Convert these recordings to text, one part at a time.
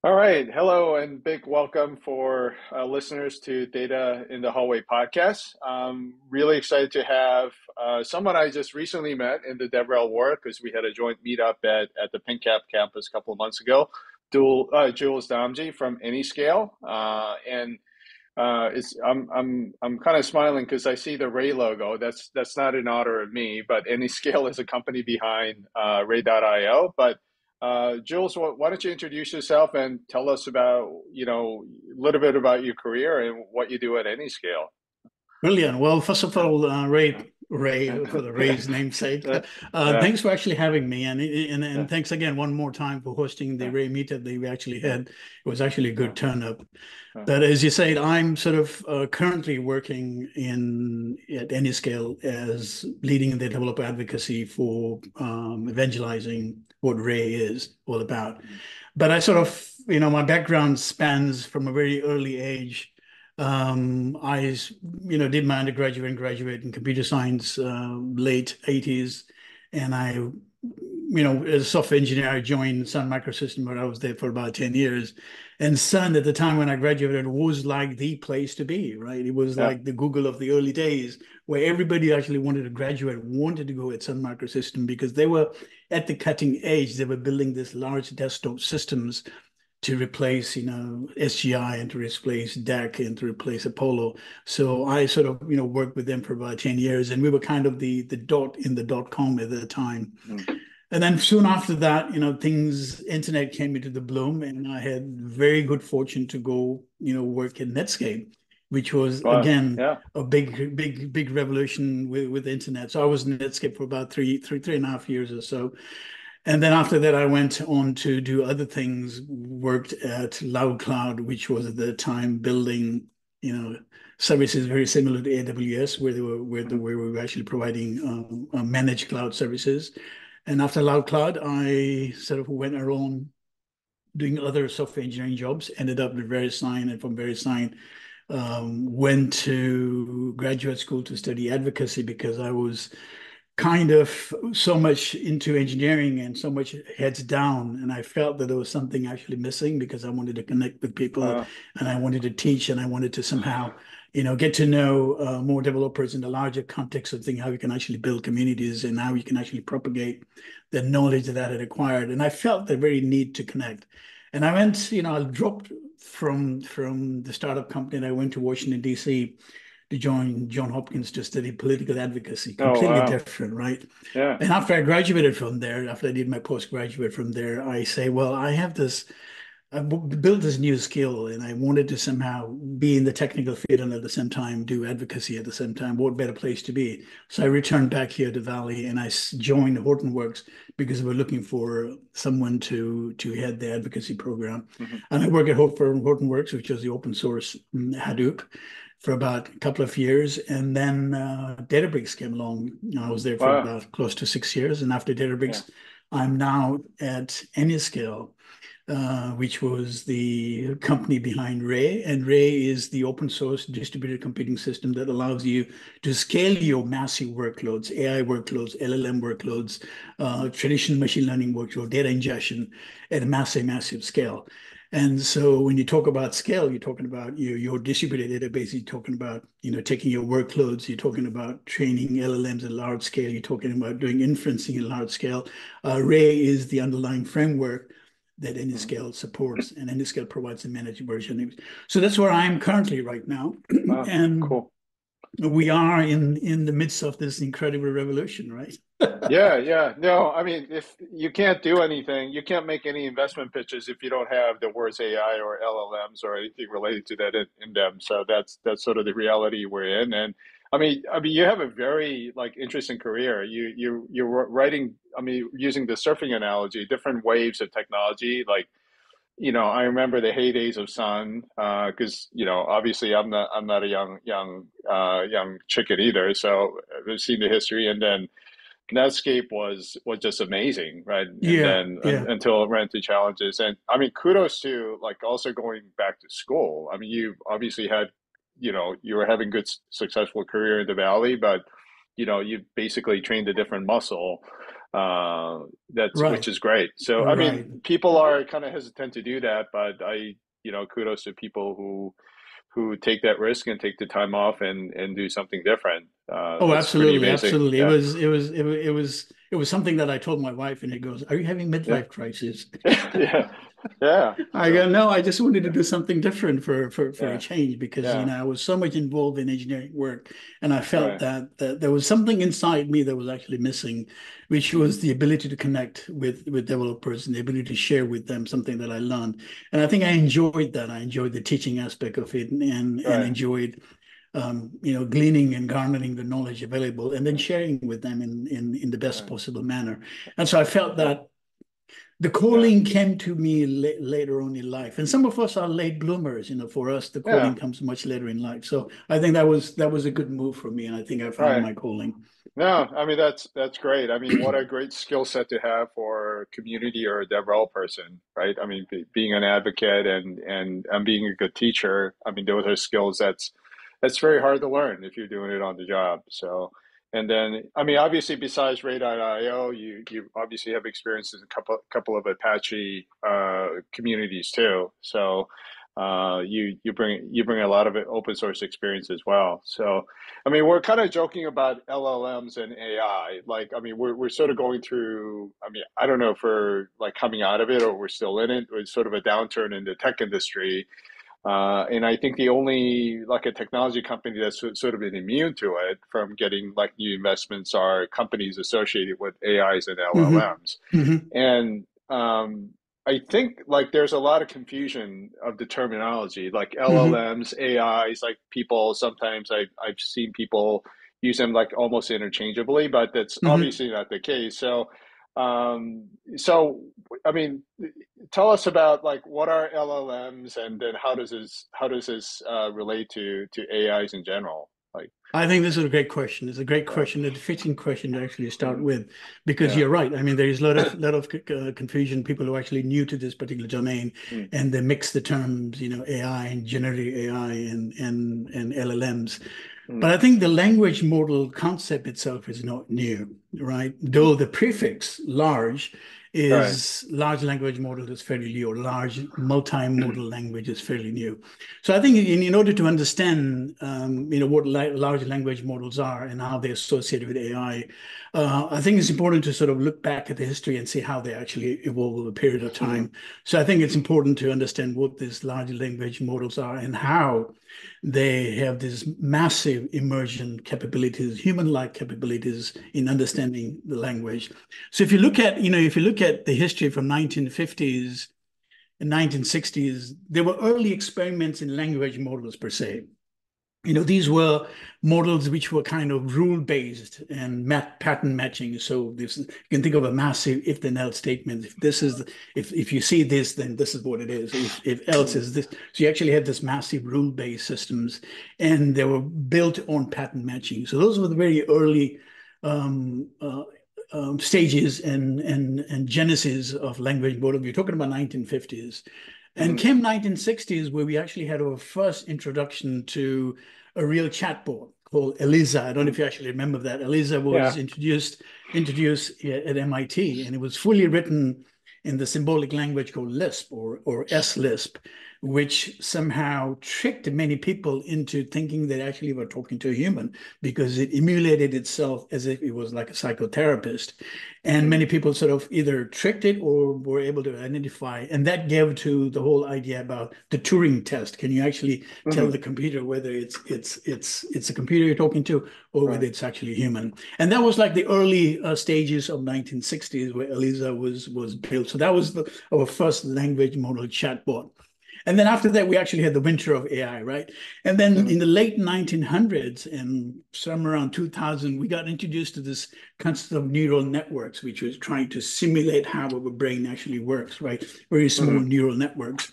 All right. Hello and big welcome for listeners to Data in the Hallway podcast. Really excited to have someone I just recently met in the DevRel work because we had a joint meetup at the PingCAP campus a couple of months ago. Jules Damji from Anyscale. I'm kind of smiling because I see the Ray logo. That's not in honor of me, but Anyscale is a company behind Ray.io. But Jules, why don't you introduce yourself and tell us about, a little bit about your career and what you do at Anyscale. Brilliant. Well, first of all, Ray, for the Ray's namesake, Yeah, yeah, thanks for actually having me, and yeah, thanks again one more time for hosting the yeah, Ray meetup that we actually yeah, had. It was actually a yeah, good turn up. yeah. But as you said, I'm sort of currently working in at Anyscale as leading the developer advocacy for evangelizing what Ray is all about. Mm, But I sort mm, of, my background spans from a very early age. Did my undergraduate and graduate in computer science, late 80s. And as a software engineer, I joined Sun Microsystem where I was there for about 10 years. And Sun at the time when I graduated was like the place to be, right? It was yeah. like the Google of the early days where everybody actually wanted to graduate, wanted to go at Sun Microsystem because they were at the cutting edge. They were building these large desktop systems to replace, SGI and to replace DEC and to replace Apollo. So I sort of, worked with them for about 10 years and we were kind of the dot in the dot com at the time. Mm. And then soon after that, internet came into the bloom and I had very good fortune to go, work at Netscape, which was Well, again yeah. a big revolution with the internet. So I was in Netscape for about three and a half years or so. And then after that, I went on to do other things, worked at Loud Cloud, which was at the time building, you know, services very similar to AWS, Mm, where we were actually providing managed cloud services. And after Loud Cloud, I sort of went around doing other software engineering jobs, ended up with VeriSign, and from VeriSign, went to graduate school to study advocacy because I was kind of so much into engineering and so much heads down. And I felt that there was something actually missing because I wanted to connect with people uh, and I wanted to teach and I wanted to somehow, get to know more developers in the larger context of thing, how you can actually build communities and how you can actually propagate the knowledge that I had acquired. And I felt the very need to connect. And I went, I dropped from the startup company and I went to Washington, D.C. to join John Hopkins to study political advocacy, oh, completely wow. different, right? Yeah. And after I graduated from there, after I did my postgraduate from there, I say, well, I built this new skill and I wanted to somehow be in the technical field and at the same time do advocacy at the same time. What better place to be? So I returned back here to Valley and I joined Hortonworks because we were looking for someone to head the advocacy program. Mhm. And I work at Hortonworks, which is the open source Hadoop, for about a couple of years. And then Databricks came along. I was there for Wow. about close to 6 years. And after Yeah. Databricks, I'm now at Anyscale, which was the company behind Ray. And Ray is the open source distributed computing system that allows you to scale your massive workloads, AI workloads, LLM workloads, Mm, traditional machine learning workload, data ingestion at a massive scale. And so when you talk about scale, you're talking about your distributed database, you're talking about, taking your workloads, you're talking about training LLMs at large scale, you're talking about doing inferencing at large scale. Ray is the underlying framework that mm. Anyscale supports, and Anyscale provides a managed version. So that's where I am currently right now. Wow. And Cool. we are in the midst of this incredible revolution, right? Yeah, yeah. No, I mean, if you can't do anything, you can't make any investment pitches if you don't have the words AI or LLMs or anything related to that in them. So that's sort of the reality we're in. And I mean, you have a very like interesting career. You're writing. I mean, using the surfing analogy, different waves of technology. Like, I remember the heydays of Sun, because obviously I'm not a young chicken either. So I've seen the history, and then Netscape was just amazing, right? And Yeah, then yeah. until it ran into challenges, and I mean, kudos to like also going back to school. I mean, you obviously had, you were having good successful career in the Valley, but you basically trained a different muscle. That's which Right. is great. So I mean, Right. people are kind of hesitant to do that, but kudos to people who take that risk and take the time off and do something different. Oh, That's pretty absolutely, amazing. absolutely. Yeah, It was something that I told my wife, and it goes, "Are you having yeah, midlife crisis?" yeah, yeah. I go, So no, I just wanted to yeah, do something different for a yeah, change because, yeah. I was so much involved in engineering work, and I felt Right. that there was something inside me that was actually missing, which was Mm, the ability to connect with developers and the ability to share with them something that I learned. And I think I enjoyed that. I enjoyed the teaching aspect of it and right. enjoyed gleaning and garnering the knowledge available and then sharing with them in the best Right. possible manner. And so I felt Yeah. that the Yeah. calling came to me later on in life. And some of us are late bloomers. For us, the calling Yeah. comes much later in life. So I think that was a good move for me. And I think I found Right. my calling. No, I mean that's great. I mean, what a great skill set to have for a community or a DevRel person, right? I mean, being an advocate and being a good teacher. I mean, those are skills that's very hard to learn if you're doing it on the job. So, and then I mean, obviously, besides Ray.io, you obviously have experience in a couple of Apache communities too. So, you bring a lot of open source experience as well. So. I mean, we're kind of joking about LLMs and AI. Like, I mean, we're sort of going through, I mean, I don't know if we're like coming out of it or we're still in it. It's sort of a downturn in the tech industry. And I think the only like a technology company that's sort of been immune to it from getting like new investments are companies associated with AIs and Hmm. LLMs. Hmm. And I think like there's a lot of confusion of the terminology, like Hmm. LLMs, AIs, like people sometimes I've seen people use them like almost interchangeably, but that's Hmm. obviously not the case. So I mean, tell us about like what are LLMs and then how does this relate to AIs in general? Like, I think this is a great question. It's a great yeah, question, a fitting question to actually start mm, with, because yeah, you're right. I mean, there is a lot of confusion. People who are actually new to this particular domain, mm, and they mix the terms, AI and generative AI and LLMs. But mm, I think the language model concept itself is not new, right? Though the prefix large right, is large language model is fairly new, or large multimodal language is fairly new. So I think in order to understand, what large language models are and how they're associated with AI, I think it's important to sort of look back at the history and see how they actually evolve over a period of mm, time. So I think it's important to understand what these large language models are and how they have these massive immersion capabilities, human-like capabilities in understanding the language. So if you look at the history from 1950s and 1960s, there were early experiments in language models per se. These were models which were kind of rule-based and pattern matching. So this, you can think of a massive if-then-else statement. If you see this, then this is what it is. If else mm, is this. So you actually had this massive rule-based systems, and they were built on pattern matching. So those were the very early um, uh, stages and genesis of language model. We're talking about 1950s. And mm, came 1960s, where we actually had our first introduction to a real chatbot called Eliza. I don't know mm. if you actually remember that. Eliza was Yeah. introduced at MIT, and it was fully written in the symbolic language called Lisp or S-Lisp, which somehow tricked many people into thinking they actually were talking to a human because it emulated itself as if it was like a psychotherapist. And many Mm, people sort of either tricked it or were able to identify. And that gave to the whole idea about the Turing test. Can you actually tell mhm, the computer whether it's a computer you're talking to or whether right. it's actually human? And that was like the early stages of 1960s where Eliza was built. So that was our first language model chatbot. And then after that, we actually had the winter of AI, right? And then in Mhm, the late 1900s and somewhere around 2000, we got introduced to this concept of neural networks, which was trying to simulate how our brain actually works, right? Very small mhm, neural networks.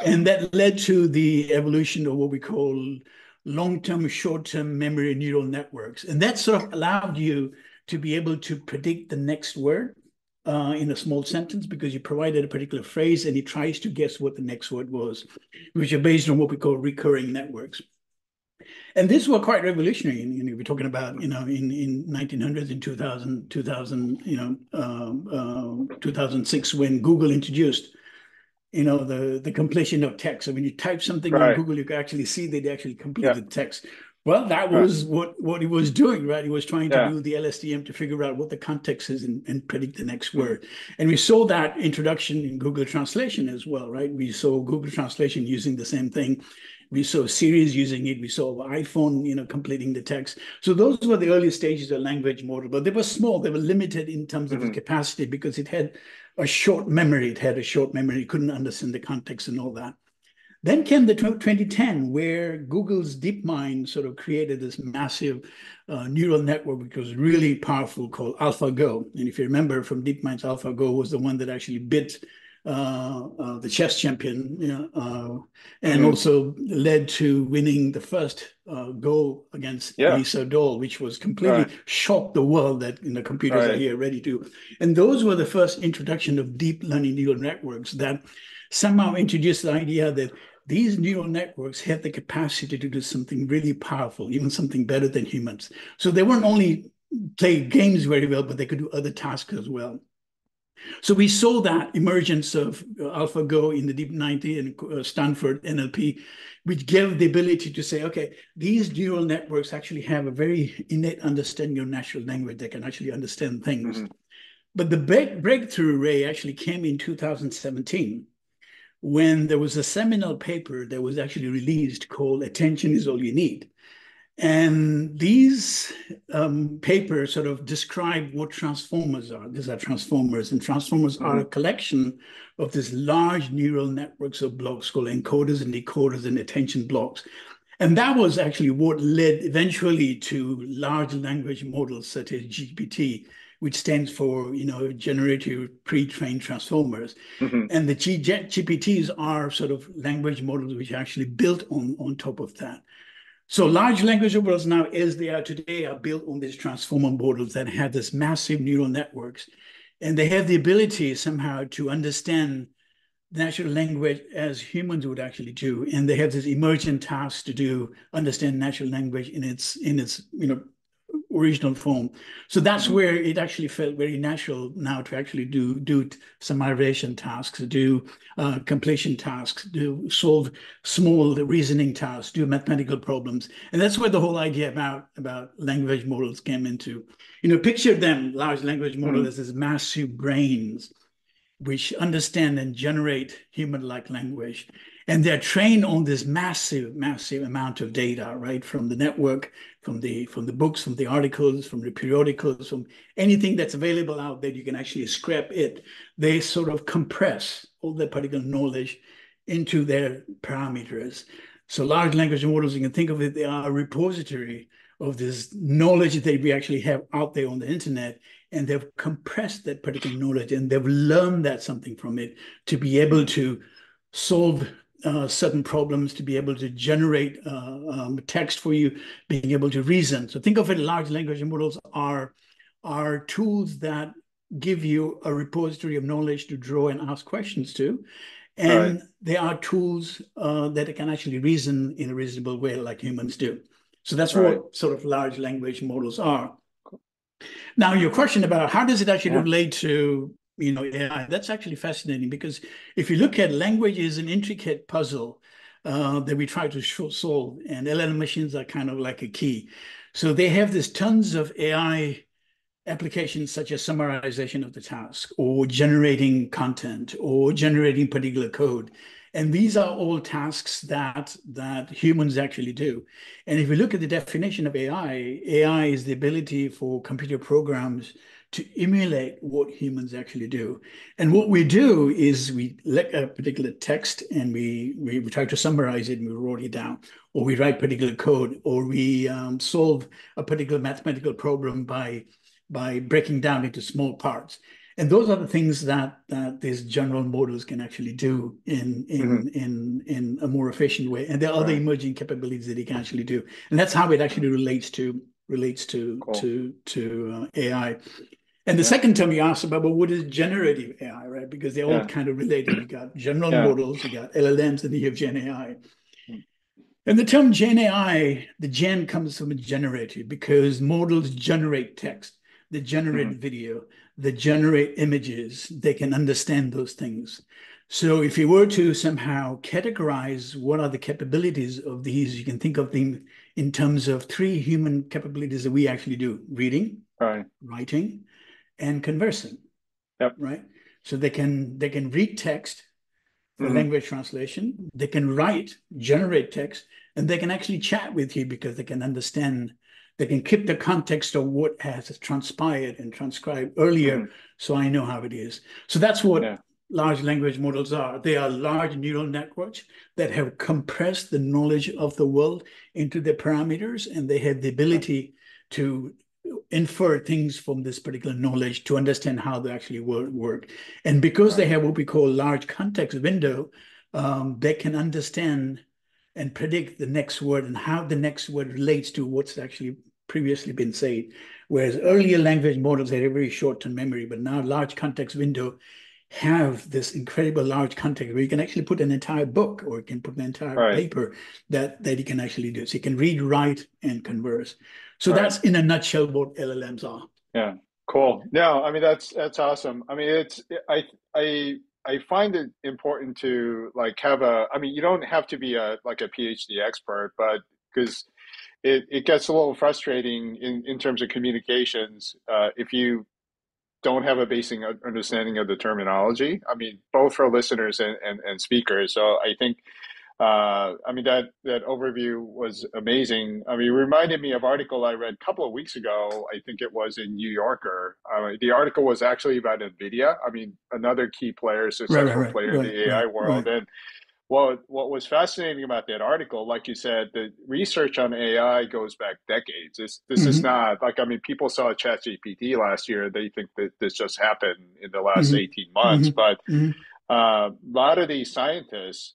And that led to the evolution of what we call long-term, short-term memory neural networks. And that sort of allowed you to be able to predict the next word in a small sentence because you provided a particular phrase and it tries to guess what the next word was, which are based on what we call recurring networks. And these were quite revolutionary. We're talking about, in 1900s, in 2006, when Google introduced, the completion of text. So when you type something on Right. Google, you can actually see that they actually Yeah. completed the text. Well, that Right. was what he was doing, right? He was trying to Yeah. do the LSTM to figure out what the context is and predict the next Mhm. word. And we saw that introduction in Google Translation as well, right? We saw Google Translation using the same thing. We saw Siri's using it. We saw iPhone, completing the text. So those were the early stages of language model, but they were small. They were limited in terms of its Mhm. capacity because it had a short memory. It had a short memory. It couldn't understand the context and all that. Then came the 2010, where Google's DeepMind sort of created this massive neural network, which was really powerful, called AlphaGo. And if you remember from DeepMind's, AlphaGo was the one that actually bit the chess champion, and Mhm. also led to winning the first Go against Yeah. Lee Sedol, which was Right. completely shocked the world that computers are Right. here ready to. And those were the first introduction of deep learning neural networks that somehow introduced the idea that these neural networks had the capacity to do something really powerful, even something better than humans. So they weren't only play games very well, but they could do other tasks as well. So we saw that emergence of AlphaGo in the deep 90 and Stanford NLP, which gave the ability to say, okay, these neural networks actually have a very innate understanding of natural language. They can actually understand things. Mhm. But the big breakthrough, Ray, actually came in 2017 when there was a seminal paper that was actually released called Attention is All You Need. And these papers sort of describe what transformers are. These are transformers, and transformers are Mhm. a collection of these large neural networks of blocks called encoders and decoders and attention blocks. And that was actually what led eventually to large language models such as GPT, which stands for, generative pre-trained transformers. Mhm. And the GPTs are sort of language models which are actually built on top of that. So large language models now, as they are today, are built on these transformer models that have this massive neural networks. And they have the ability somehow to understand natural language as humans would actually do. And they have this emergent task to do, understand natural language in its original form. So that's Mhm. where it actually felt very natural now to actually do summarization tasks, do completion tasks, do solve small reasoning tasks, do mathematical problems. And that's where the whole idea about language models came into. Picture them, large language models, Mhm. as these massive brains which understand and generate human-like language. And they're trained on this massive, massive amount of data, right? From the network, from the books, from the articles, from the periodicals, from anything that's available out there, you can actually scrap it. They sort of compress all that particular knowledge into their parameters. So large language models, you can think of it, they are a repository of this knowledge that we actually have out there on the internet, and they've compressed that particular knowledge and they've learned that something from it to be able Mhm. to solve certain problems, to be able to generate text for you, being able to reason. So think of it, large language models are tools that give you a repository of knowledge to draw and ask questions to. Right. And they are tools that can actually reason in a reasonable way like humans do. So that's Right. what sort of large language models are. Now, your question about how does it actually Yeah. relate to AI, that's actually fascinating because if you look at language is an intricate puzzle that we try to solve, and LLM machines are kind of like a key. So they have this tons of AI applications such as summarization of the task or generating content or generating particular code. And these are all tasks that humans actually do. And if we look at the definition of AI is the ability for computer programs to emulate what humans actually do. And what we do is we let a particular text and we try to summarize it and we write it down, or we write particular code, or we solve a particular mathematical problem by breaking down into small parts. And those are the things that these general models can actually do Mhm. in a more efficient way. And there are other Right. emerging capabilities that it can actually do. And that's how it actually relates Cool. to AI. And the Yeah. second term you asked about, well, what is generative AI, right? Because they're all Yeah. kind of related. You got general Yeah. models, you got LLMs, and you have Gen AI. And the term Gen AI, the Gen comes from a generator because models generate text, they generate Hmm. video, they generate images, they can understand those things. So if you were to somehow categorize what are the capabilities of these, you can think of them in terms of three human capabilities that we actually do: reading, Right. writing, and conversing, Yep. right? So they can read text for Hmm. language translation. They can write, generate text, and they can actually chat with you because they can understand. They can keep the context of what has transpired and transcribed earlier, Hmm. so I know how it is. So that's what Yeah. large language models are. They are large neural networks that have compressed the knowledge of the world into their parameters, and they have the Right. ability to infer things from this particular knowledge to understand how they actually work. And because they Right. have what we call large context window, they can understand and predict the next word and how the next word relates to what's actually previously been said. Whereas Right. earlier language models had a very short-term memory, but now large context window have this incredible large context where you can actually put an entire book or you can put an entire Right. paper that you can actually do. So you can read, write, and converse. So Right. that's in a nutshell what LLMs are. Yeah. Cool. No, I mean that's awesome. I mean I I find it important to like have a I mean you don't have to be a like a PhD expert, but because it gets a little frustrating in terms of communications if you don't have a basic understanding of the terminology. I mean, both for listeners and speakers. So I think, I mean, that overview was amazing. I mean, it reminded me of an article I read a couple of weeks ago. I think it was in New Yorker. The article was actually about NVIDIA. I mean, another key player, Right, right, successful right, player in right, the AI right, world. right. And what was fascinating about that article, like you said, the research on AI goes back decades. This is Hmm. not like, I mean, people saw ChatGPT last year. They think that this just happened in the last Hmm. 18 months. Hmm. But Hmm. a lot of these scientists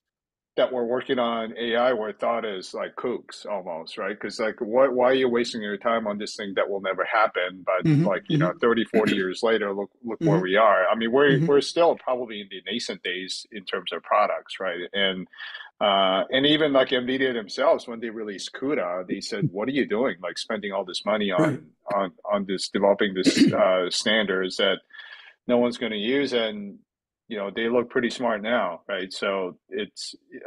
that were working on AI were thought as like kooks almost, right? Because like, why are you wasting your time on this thing that will never happen? But Hmm. like, you know, 30, 40 years later, look where Hmm. we are. I mean, we're Hmm. still probably in the nascent days in terms of products, right? And even like NVIDIA themselves, when they released CUDA, they said, "What are you doing? Like spending all this money Right. on this developing this standards that no one's going to use?" And you know, they look pretty smart now, right? So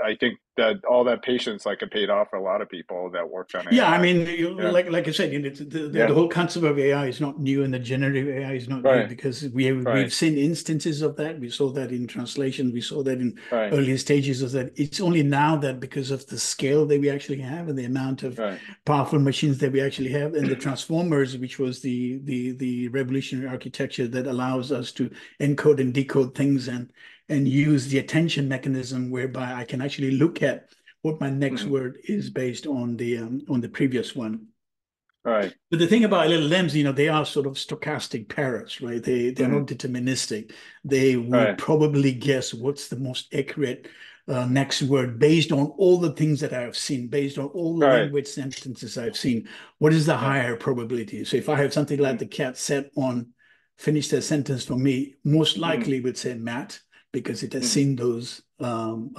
I think that all that patience like it paid off for a lot of people that worked on Yeah, I AI. mean, Yeah, like I said, the yeah, whole concept of AI is not new, and the generative AI is not new right, because we've right, seen instances of that. We saw that in translation. We saw that in right, early stages of that. It's only now that because of the scale that we actually have and the amount of right. powerful machines that we actually have, and the transformers, which was the revolutionary architecture that allows us to encode and decode things and use the attention mechanism whereby I can actually look at what my next Mhm. word is based on the previous one. Right. But the thing about LLMs, they are sort of stochastic parrots, right? They're Mhm. not deterministic. They would Right. probably guess what's the most accurate next word based on all the things that I've seen, based on all the Right. language sentences I've seen. What is the Yeah. higher probability? So if I have something like Mhm. the cat set on finish that sentence for me, most Mhm. likely would say Matt because it has Mhm. seen those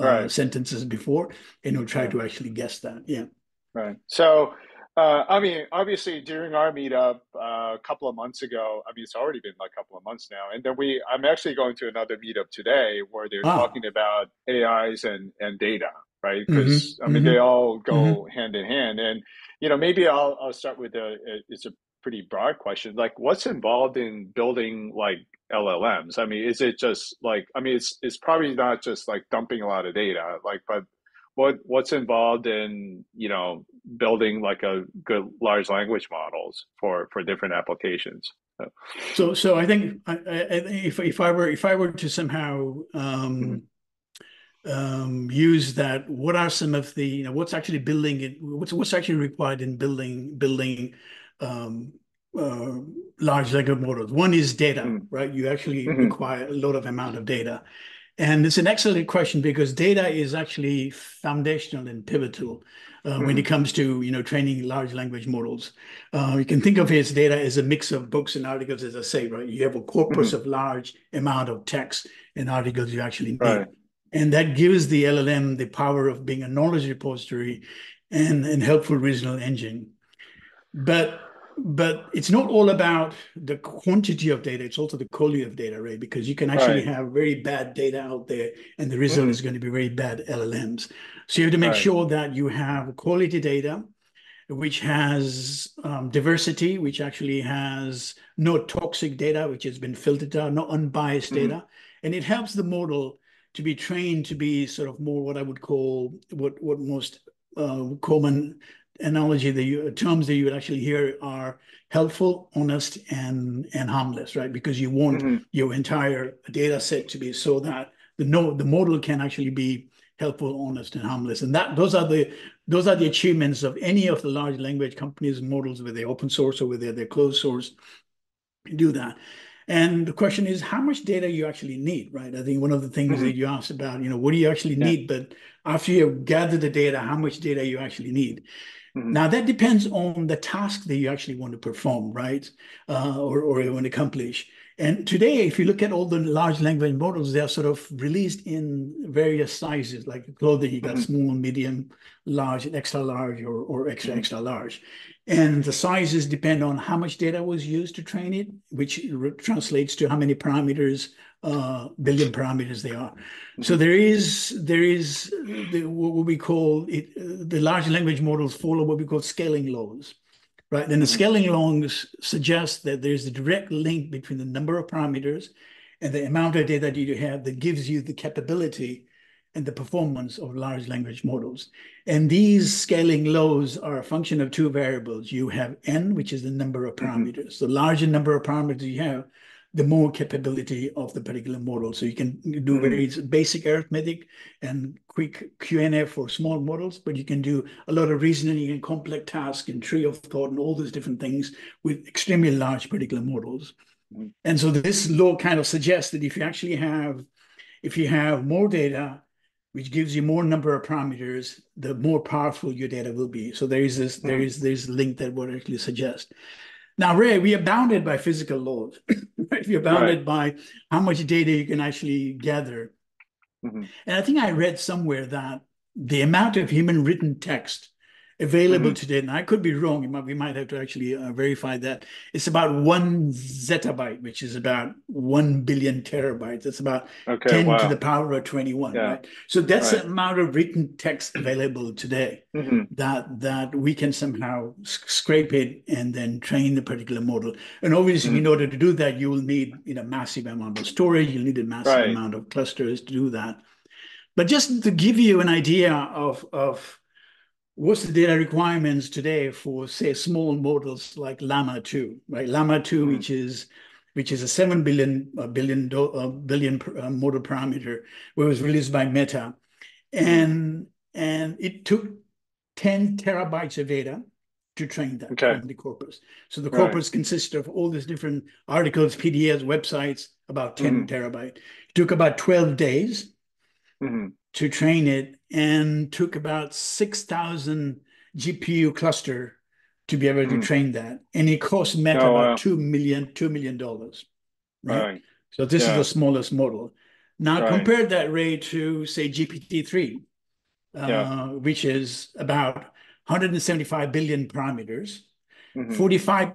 Right. sentences before and it'll try Yeah. to actually guess that. Yeah. Right. So, I mean, obviously, during our meetup a couple of months ago, I mean, it's already been like a couple of months now, and then I'm actually going to another meetup today where they're Ah. talking about AIs and data, right? Hmm. Because I mean, they Hmm. all Hmm. go hand in hand, and you know, maybe I'll start with it's a pretty broad question, like what's involved in building like LLMs? I mean, is it just like I mean, it's probably not just like dumping a lot of data, like, but what's involved in building like a good large language models for different applications. So, So I think if I were to somehow mhm, use that, what are some of the what's actually building it? What's actually required in building um, uh, large language models? One is data, mhm, right? You actually mhm, require a lot of amount of data. And it's an excellent question because data is actually foundational and pivotal when it mhm, comes to training large language models. You can think of it as data as a mix of books and articles, as I say, right? You have a corpus mhm, of large amount of text and articles you actually right, need. And that gives the LLM the power of being a knowledge repository and helpful regional engine. But it's not all about the quantity of data, it's also the quality of data, right? Because you can actually Right. have very bad data out there and the result Hmm. is going to be very bad LLMs. So you have to make Right. sure that you have quality data which has diversity, which actually has no toxic data, which has been filtered out, no unbiased Hmm. data. And it helps the model to be trained to be sort of more what I would call what most common analogy terms that you would actually hear are helpful, honest, and harmless, right? Because you want Hmm. your entire data set to be so that the model can actually be helpful, honest, and harmless. And those are the achievements of any of the large language companies models, whether they're open source or whether they're closed source, do that. And the question is how much data you actually need, right? I think one of the things Hmm. that you asked about, what do you actually Yeah. need? But after you have gathered the data, how much data you actually need? Hmm. Now, that depends on the task that you actually want to perform, right? Or you want to accomplish. And today, if you look at all the large language models, they are sort of released in various sizes, like clothing, you got Hmm. small, medium, large, and extra large, or extra, Hmm. extra large. And the sizes depend on how much data was used to train it, which translates to how many parameters, billion parameters they are. So Hmm. there is what we call it, the large language models follow what we call scaling laws, right? And the Hmm. scaling laws suggest that there's a direct link between the number of parameters and the amount of data that you have that gives you the capability and the performance of large language models. And these scaling laws are a function of two variables. You have n, which is the number of Hmm. parameters. The larger number of parameters you have, the more capability of the particular model. So you can do Hmm. very basic arithmetic and quick Q&A for small models, but you can do a lot of reasoning and complex tasks and tree of thought and all those different things with extremely large particular models. Hmm. And so this law kind of suggests that if you have more data, which gives you more number of parameters, the more powerful your data will be. So there Hmm. is this link that would actually suggest. Now, Ray, we are bounded by physical laws, right? We are Right. bounded by how much data you can actually gather. Hmm. And I think I read somewhere that the amount of human written text available Hmm. today, and I could be wrong, we might have to actually verify that, it's about 1 zettabyte, which is about 1 billion terabytes. That's about Okay. 10 to the Wow. power of 21, Yeah. right? So that's the Right. amount of written text available today Hmm. that we can somehow scrape it and then train the particular model. And obviously, in Hmm. order to do that, you will need massive amount of storage. You'll need a massive Right. amount of clusters to do that. But just to give you an idea of what's the data requirements today for, say, small models like Llama 2, right? Llama 2, Hmm. which is a 7 billion model parameter, was released by Meta. Hmm. And it took 10 terabytes of data to train that Okay. from the corpus. So the Right. corpus consists of all these different articles, PDFs, websites, about 10 Hmm. terabyte. It took about 12 days Hmm. to train it and took about 6,000 GPU cluster to be able to Hmm. train that. And it cost Meta Oh, about wow. $2 million, right? Right. So this is the Yeah. smallest model. Now Right. compare that, Ray, to say GPT-3, Yeah. which is about 175 billion parameters, Hmm. 45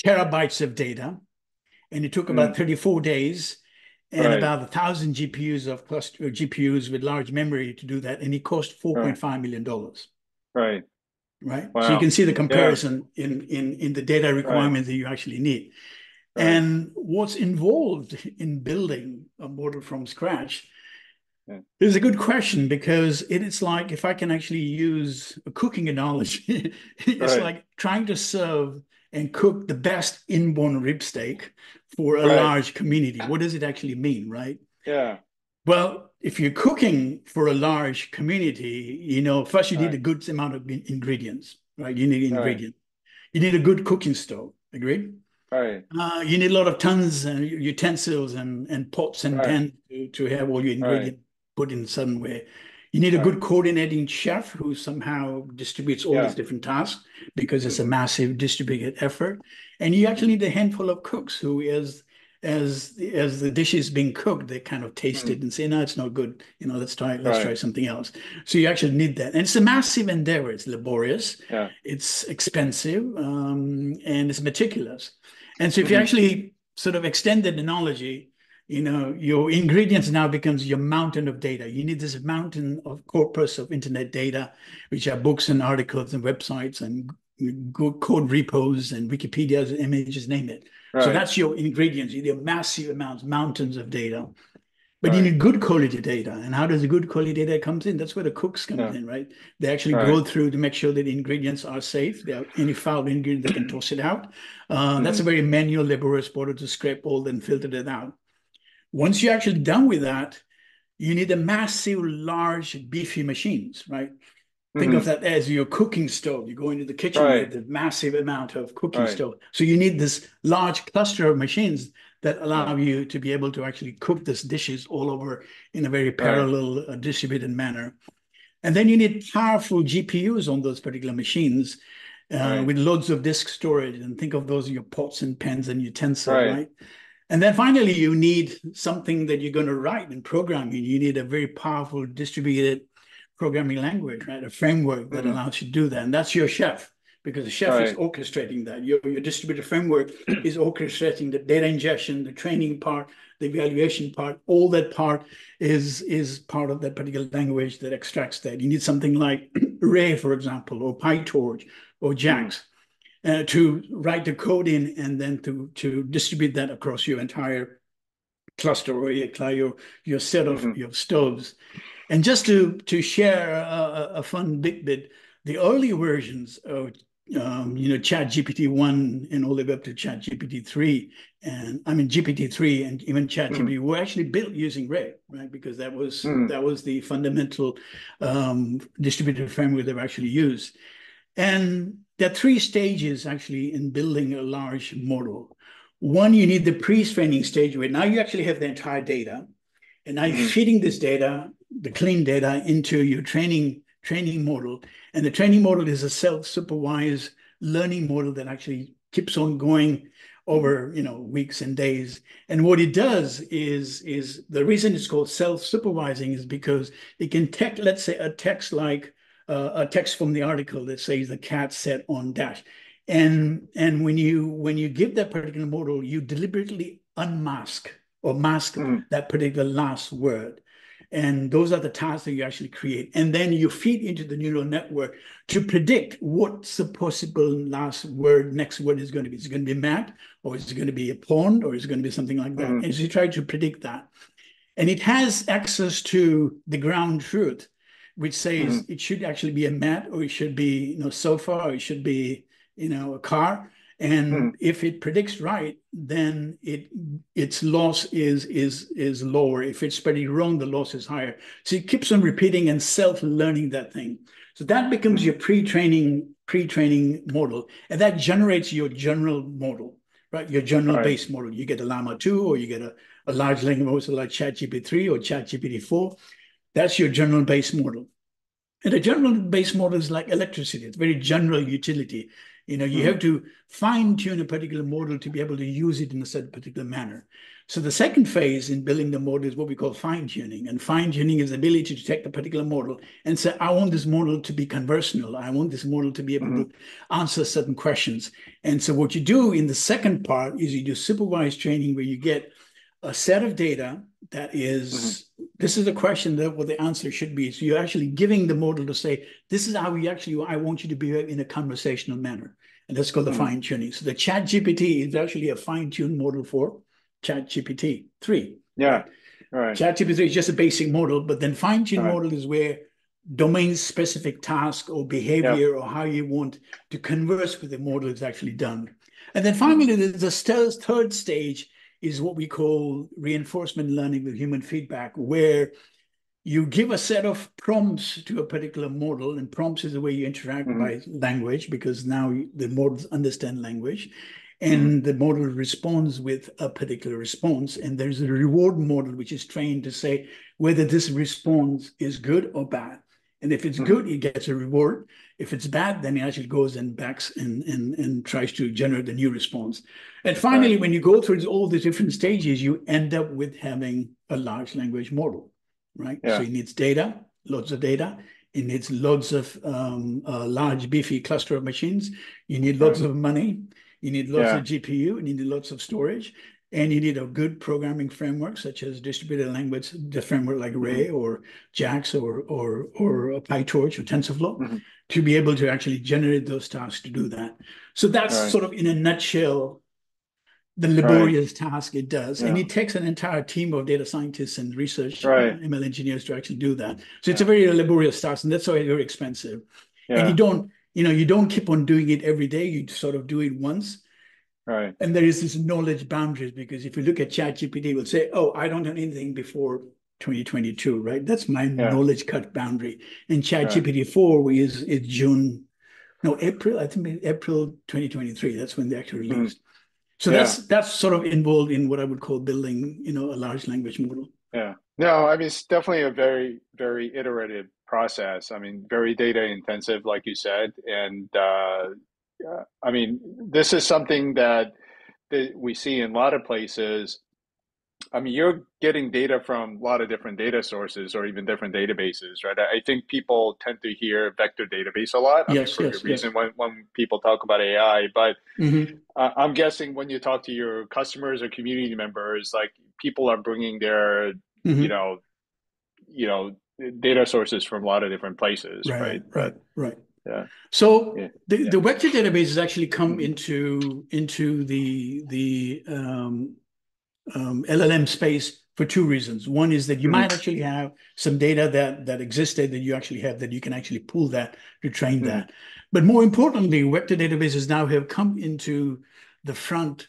terabytes of data, and it took about Hmm. 34 days and Right. about 1,000 GPUs of cluster GPUs with large memory to do that, and it cost Right. $4.5 million. Right. Right, so you can Wow. see the Yeah. comparison in the data Right. requirements that you actually need, Right. and what's involved in building a model from scratch Yeah. is a good question because it is like if I can actually use a cooking analogy, it's Right. like trying to serve and cook the best inborn rib steak for a Right. large community. What does it actually mean, right? Yeah. Well, if you're cooking for a large community, first you need Right. a good amount of ingredients, right? You need Right. ingredient. You need a good cooking stove, agreed? Right. You need a lot of tons and utensils and pots and Right. pans to have all your Right. ingredients put in a certain way. You need a Right. good coordinating chef who somehow distributes all these Yeah. different tasks because it's a Hmm. massive distributed effort. And you actually Hmm. need a handful of cooks who is as the dish is being cooked, they kind of taste Mm. it and say, no, it's not good. Let's try Right. something else. So you actually need that. And it's a massive endeavor. It's laborious, Yeah. it's expensive, and it's meticulous. And so if you Hmm. actually sort of extend the analogy, your ingredients now becomes your mountain of data. You need this mountain of corpus of internet data, which are books and articles and websites and code repos and Wikipedia's and images, name it. So Right. that's your ingredients. You need massive amounts, mountains of data. But you Right. need good quality data. And how does the good quality data comes in? That's where the cooks comes Yeah. in, right? They actually Right. go through to make sure that the ingredients are safe. There are any foul ingredient, they can toss it out. That's a Hmm. very manual, laborious process to scrape all and filter it out. Once you're actually done with that, you need a massive, large, beefy machines, right? Think of Hmm. that as your cooking stove. You go into the kitchen, you have Right. the massive amount of cooking Right. stove. So you need this large cluster of machines that Yeah. allow you to be able to actually cook these dishes all over in a very Right. parallel, distributed manner. And then you need powerful GPUs on those particular machines Right. with loads of disk storage. And think of those as your pots and pans and utensils, Right. right? And then finally, you need something that you're going to write and program. You need a very powerful distributed programming language, right? A framework that Hmm. allows you to do that. And that's your chef, because the chef is Right. orchestrating that. Your distributed framework is orchestrating the data ingestion, the training part, the evaluation part. All that part is part of that particular language that extracts that. You need something like Ray, for example, or PyTorch or Hmm. JAX to write the code in and then to distribute that across your entire cluster or your set of Hmm. your stoves. And just to share a fun bit, the early versions of Chat GPT 1 and all the way up to Chat GPT 3, and I mean GPT 3 and even Chat Hmm. GPT were actually built using Ray, right? Because that was Hmm. that was the fundamental distributed framework they've actually used. And there are three stages actually in building a large model. One, you need the pre-training stage where now you actually have the entire data, and now you're Hmm. feeding this data, the clean data, into your training model. And the training model is a self-supervised learning model that actually keeps on going over weeks and days. And what it does is the reason it's called self-supervising is because it can take, let's say, a text from the article that says the cat sat on dash. And when you give that particular model, you deliberately unmask or mask Hmm. that particular last word. And those are the tasks that you actually create. And then you feed into the neural network to predict what's the possible next word is going to be. Is it going to be mad, or is it going to be a pond, or is it going to be something like that? Hmm. And so you try to predict that. And it has access to the ground truth, which Hmm. says it should actually be a mat, or it should be sofa, or it should be a car. Hmm. And if it predicts right, then its loss is lower. If it's pretty wrong, the loss is higher. So it keeps on repeating and self-learning that thing. So that becomes Hmm. your pre-training model, and that generates your general model, right? Your general Right. base model. You get a Llama 2, or you get a large language model like ChatGPT 3 or ChatGPT 4. That's your general base model. And a general base model is like electricity. It's very general utility. You Hmm. have to fine tune a particular model to be able to use it in a certain particular manner. So the second phase in building the model is what we call fine tuning. And fine tuning is the ability to take a particular model and say, I want this model to be conversational. I want this model to be able Hmm. to answer certain questions. And so what you do in the second part is you do supervised training where you get a set of data that Hmm. is, this is the question that what the answer should be. So you're actually giving the model to say, this is how I want you to behave in a conversational manner. And that's called the Hmm. fine tuning. So the chat GPT is actually a fine tuned model for chat GPT 3, Yeah. right? Right. Chat GPT is just a basic model, but then fine tuned Right. model is where domain specific task or Yep. behavior or how you want to converse with the model is actually done. And then Hmm. finally, the third stage is what we call reinforcement learning with human feedback, where you give a set of prompts to a particular model, and prompts is the way you interact Hmm. by language, because now the models understand language, Hmm. and the model responds with a particular response. And there's a reward model which is trained to say whether this response is good or bad. And if it's good, it gets a reward. If it's bad, then it actually goes and backs and tries to generate a new response. And finally, Right. when you go through all the different stages, you end up with having a large language model, right? So Yeah. it needs data, lots of data. It needs lots of a large, beefy cluster of machines. You need lots Right. of money. You need lots of Yeah. GPU. You need lots of storage. And you need a good programming framework, such as distributed language, the framework like Hmm. Ray or JAX or PyTorch or TensorFlow, Hmm. to be able to actually generate those tasks to do that. So that's Right. sort of in a nutshell the Right. laborious task it does. And Yeah. it takes an entire team of data scientists and research Right. ML engineers to actually do that. So it's a Yeah. very laborious task, and that's why it's very expensive. And Yeah. you don't keep on doing it every day. You sort of do it once. Right. And there is this knowledge boundaries, because if you look at ChatGPT, it will say, oh, I don't know anything before 2022, right? That's my Yeah. knowledge cut boundary. And Right. ChatGPT 4 is June, no, April, I think April 2023. That's when they actually Hmm. released. So Yeah. that's sort of involved in what I would call building, a large language model. Yeah. No, I mean, it's definitely a very, very iterative process. I mean, very data intensive, like you said. And I mean, this is something that we see in a lot of places. I mean, you're getting data from a lot of different data sources or even different databases, right? I think people tend to hear vector database a lot. I mean, Yes, for good yes, reason yes. when people talk about AI. But Hmm. I'm guessing when you talk to your customers or community members, like people are bringing their, you Hmm. know, you know, data sources from a lot of different places, Right, right? right, But right. yeah, So yeah, the yeah. vector databases actually come Hmm. into the LLM space for two reasons. One is that you Hmm. might actually have some data that existed that you actually have, that you can actually pull that to train Hmm. that. But more importantly, vector databases now have come into the front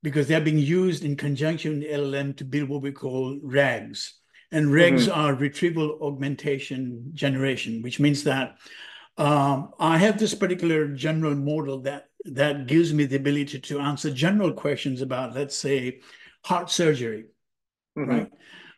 because they're being used in conjunction with LLM to build what we call RAGs. And RAGs Hmm. are retrieval augmentation generation, which means that I have this particular general model that gives me the ability to answer general questions about, let's say, heart surgery, Hmm. right?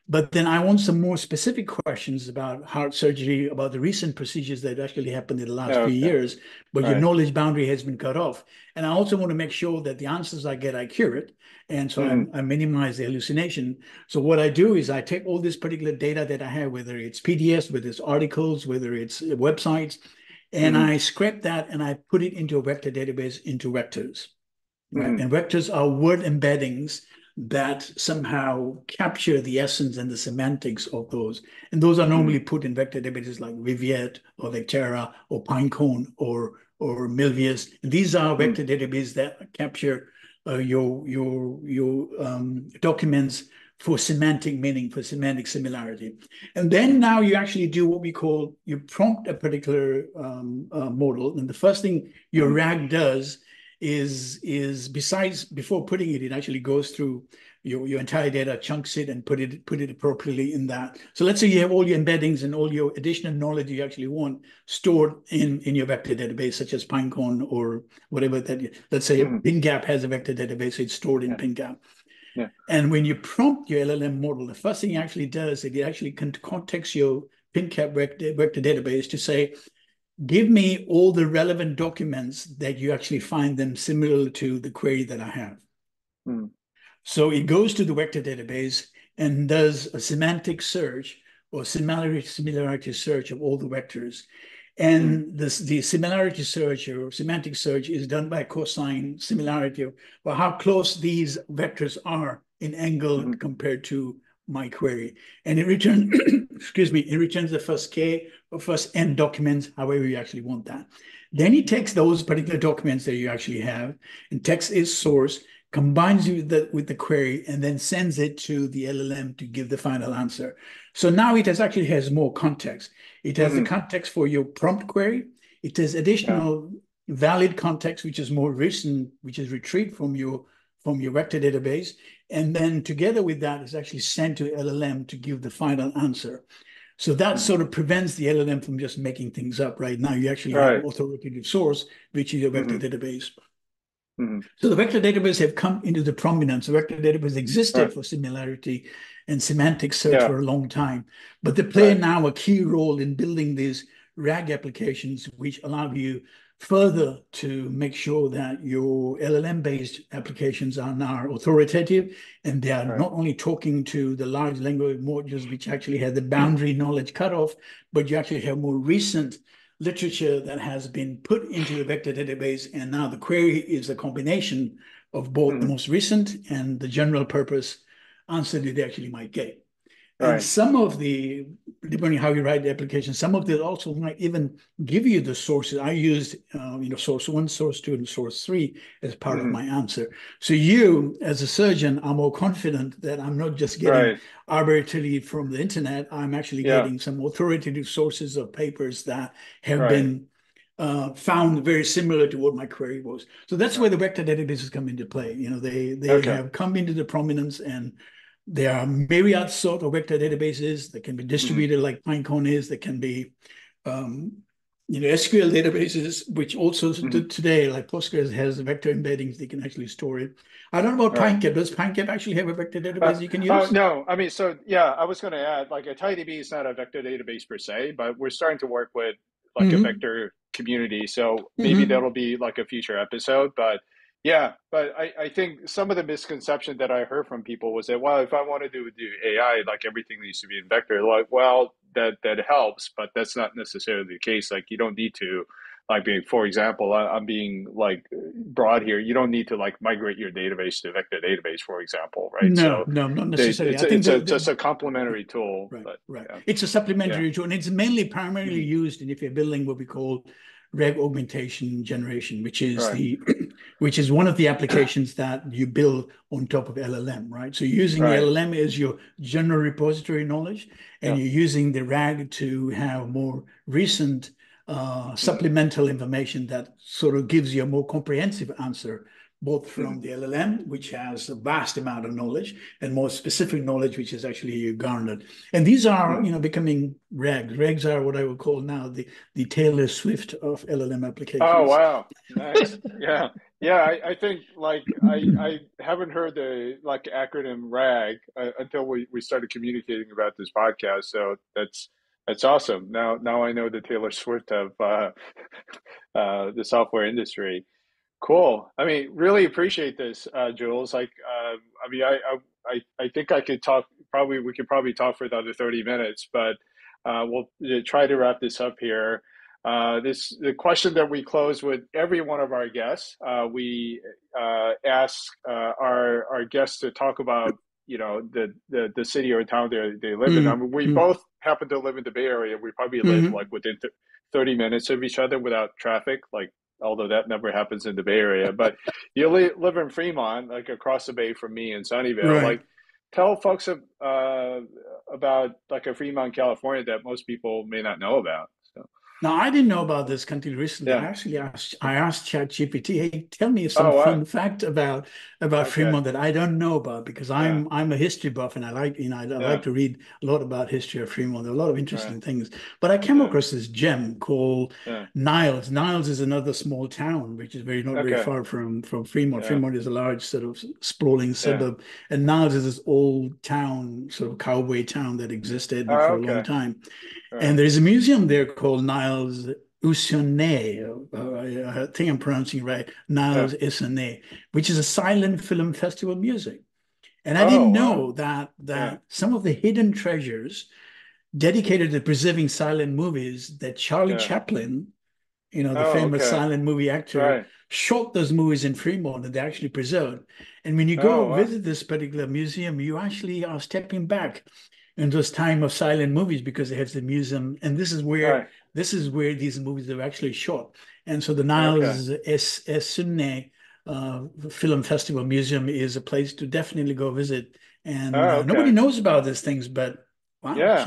But then I want some more specific questions about heart surgery, about the recent procedures that actually happened in the last few Okay. years, but your Right. knowledge boundary has been cut off. And I also want to make sure that the answers I get are accurate. And so Hmm. I minimize the hallucination. So what I do is I take all this particular data that I have, whether it's PDFs, whether it's articles, whether it's websites, and Hmm. I scrape that and I put it into a vector database into vectors, right? Hmm. And vectors are word embeddings that somehow capture the essence and the semantics of those. And those are Hmm. normally put in vector databases like Viviet or Vectera or Pinecone or Milvius. And these are Hmm. vector databases that capture your documents for semantic meaning, for semantic similarity. And then now you actually do what we call, you prompt a particular model. And the first thing your Hmm. RAG does is besides, before putting it, it actually goes through your entire data, chunks it, and put it appropriately in that. So let's say you have all your embeddings and all your additional knowledge you actually want stored in your vector database, such as Pinecone or whatever that let's say Hmm. PingCAP has a vector database, so it's stored in Yeah. PingCAP. Yeah. And when you prompt your LLM model, the first thing it actually does is it actually contexts your PingCAP vector database to say, give me all the relevant documents that you actually find them similar to the query that I have. Hmm. So it goes to the vector database and does a semantic search or similarity search of all the vectors. Hmm. And the similarity search or semantic search is done by cosine similarity of, well, how close these vectors are in angle Hmm. compared to my query. And it returns, excuse me, it returns the first K or first N documents, however you actually want that. Then it takes those particular documents that you actually have and takes its source, combines it with the query, and then sends it to the LLM to give the final answer. So now it actually has more context. It has the Hmm. context for your prompt query. It has Yeah. additional valid context, which is more recent, which is retrieved from your vector database. And then together with that is actually sent to LLM to give the final answer. So that Hmm. sort of prevents the LLM from just making things up. Right now, you actually have Right. authoritative source, which is your vector Hmm. database. Hmm. So the vector database have come into the prominence. The vector database existed Right. for similarity and semantic search Yeah. for a long time, but they play Right. now a key role in building these RAG applications, which allow you further to make sure that your LLM-based applications are now authoritative, and they are Right. not only talking to the large language models, which actually have the boundary knowledge cutoff, but you actually have more recent literature that has been put into the vector database, and now the query is a combination of both the Mhm. most recent and the general purpose answer that they actually might get. And Right. some of the, depending on how you write the application, some of them also might even give you the sources. I used, source one, source two, and source three as part of Mhm. my answer. So you, as a surgeon, are more confident that I'm not just getting Right. arbitrarily from the internet. I'm actually Yeah. getting some authoritative sources of papers that have Right. been found very similar to what my query was. So that's where Right. the vector databases come into play. They Okay. have come into the prominence, and there are myriad sort of vector databases that can be Mhm. distributed like Pinecone is. That can be, um, SQL databases, which also Mhm. today, like Postgres, has vector embeddings. They can actually store it. I don't know about Right. PingCAP. Does PingCAP actually have a vector Uh, database you can use? no, I mean, so yeah, I was going to add, like a TiDB is not a vector database per se, but we're starting to work with like a Mm-hmm. vector community. So maybe Mm-hmm. that'll be like a future episode. But yeah, but I think some of the misconception that I heard from people was that, well, if I want to do AI, like everything needs to be in vector. Like, well, that helps, but that's not necessarily the case. Like, you don't need to. Like, being, for example, I'm being like broad here. You don't need to like migrate your database to vector database, for example, right? No, So no, not necessarily. I think it's a that just a complementary tool, right, but right. yeah, It's a yeah, supplementary tool, and it's mainly primarily hmm used in if you're building what we call reg augmentation generation, which is right, the which is one of the applications that you build on top of LLM, right? So you're using the right, LLM as your general repository knowledge, and yeah, you're using the RAG to have more recent hmm supplemental information that sort of gives you a more comprehensive answer, both hmm from the LLM, which has a vast amount of knowledge, and more specific knowledge, which is actually garnered. And these are, hmm becoming regs. Regs are what I would call now the Taylor Swift of LLM Oh applications. wow, nice, yeah, yeah. I think like I haven't heard the like acronym RAG until we started communicating about this podcast. So that's awesome. Now I know the Taylor Swift of the software industry. Cool. I mean, really appreciate this, Jules. Like, I mean, I think I could talk. Probably we could probably talk for another 30 minutes, but we'll try to wrap this up here. The question that we close with every one of our guests. We ask our guests to talk about the city or town they live in. I mean, we Mm-hmm. both happen to live in the Bay Area. We probably live Mm-hmm. like within 30 minutes of each other without traffic. Like, although that never happens in the Bay Area. But you live in Fremont, like across the bay from me in Sunnyvale. Right. Like, tell folks about like a Fremont, California that most people may not know about. So, Now, I didn't know about this country recently. yeah. I asked ChatGPT, hey, tell me some Oh, wow. fun fact about Okay. Fremont that I don't know about, because Yeah. I'm a history buff, and I like Yeah. to read a lot about history of Fremont. There are a lot of Right. interesting things. But I came Yeah. across this gem called Yeah. Niles. Niles is another small town which is not very Okay. far from Fremont. Yeah. Fremont is a large sort of sprawling Yeah. suburb, and Niles is this old town, sort of cowboy town that existed Oh, for a long okay. time. And Right. there's a museum there called Niles Usonet. I think I'm pronouncing it right. Yeah. Niles Usonet, which is a silent film festival music. And I Oh, didn't wow. know that Yeah. some of the hidden treasures dedicated to preserving silent movies that Charlie Yeah. Chaplin, the Oh, famous okay. silent movie actor, Right. shot those movies in Fremont, and they're actually preserved. And when you Oh, go wow. visit this particular museum, you actually are stepping back in those time of silent movies, because it has the museum, and Right. this is where these movies are actually shot. And so the Okay. Niles Esune Film Festival Museum is a place to definitely go visit. And Oh, nobody okay. knows about these things, but wow, Yeah.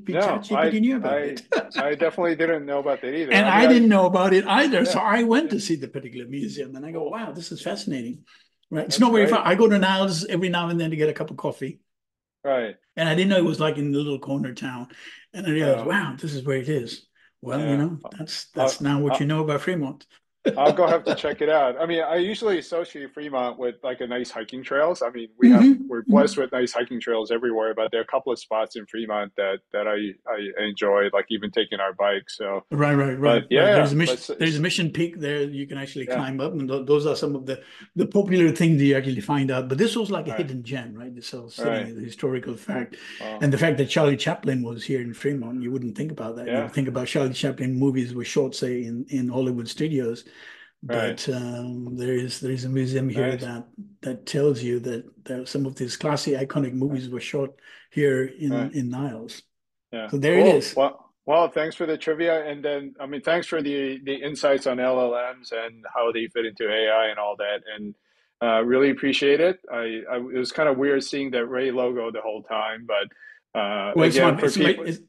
No, ChatGPT knew about I it. I definitely didn't know about that either. And I mean, I didn't know about it either. So yeah, I went yeah, to see the particular museum, and I go, cool. wow, this is fascinating. Right. It's That's not very far. great. I go to Niles every now and then to get a cup of coffee. Right. And I didn't know it was like in the little corner town. And I realized, Oh, wow, this is where it is. Well, yeah. that's I'll, now what you I'll, know about Fremont. I'll go have to check it out. I mean, I usually associate Fremont with like a nice hiking trails. I mean, we're blessed Mhm. with nice hiking trails everywhere, but there are a couple of spots in Fremont that I enjoy, like even taking our bike. So, Right, right, but right, right. yeah, but There's a mission peak there you can actually yeah, climb up, and those are some of the popular things you actually find out. But this was like a all right, hidden gem, right? This whole all city, right. the historical fact, Well, and the fact that Charlie Chaplin was here in Fremont. You wouldn't think about that. You yeah, would think about Charlie Chaplin movies were shot, say, in Hollywood studios. right, But there is a museum here nice. that tells you that some of these classic, iconic movies were shot here All right. in Niles. Yeah, So there it cool. is. Well, thanks for the trivia, and then I mean, thanks for the insights on LLMs and how they fit into AI and all that, and really appreciate it. It was kind of weird seeing that Ray logo the whole time, but Well, again, for people, it's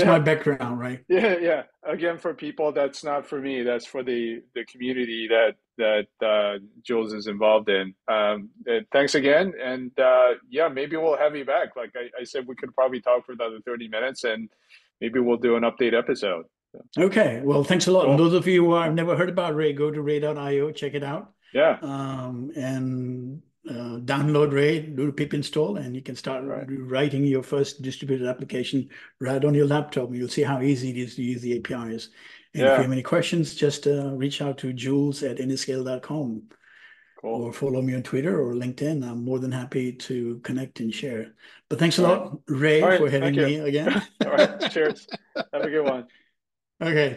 yeah, my background, right? yeah. Again, for people, that's not for me. That's for the community that Jules is involved in. Thanks again, and yeah, maybe we'll have you back. Like I said, we could probably talk for another 30 minutes, and maybe we'll do an update episode. So, Okay. Well, thanks a lot. And cool. those of you who have never heard about Ray, go to ray.io, check it out, Yeah. and download Ray, do the pip install, and you can start Right. writing your first distributed application right on your laptop. You'll see how easy it is to use the APIs. And if you Yeah. have any questions, just reach out to Jules at anyscale.com Cool. or follow me on Twitter or LinkedIn. I'm more than happy to connect and share. But thanks a All right. lot, All Ray, right. for Thank having you. me again. All right. Cheers. Have a good one. Okay.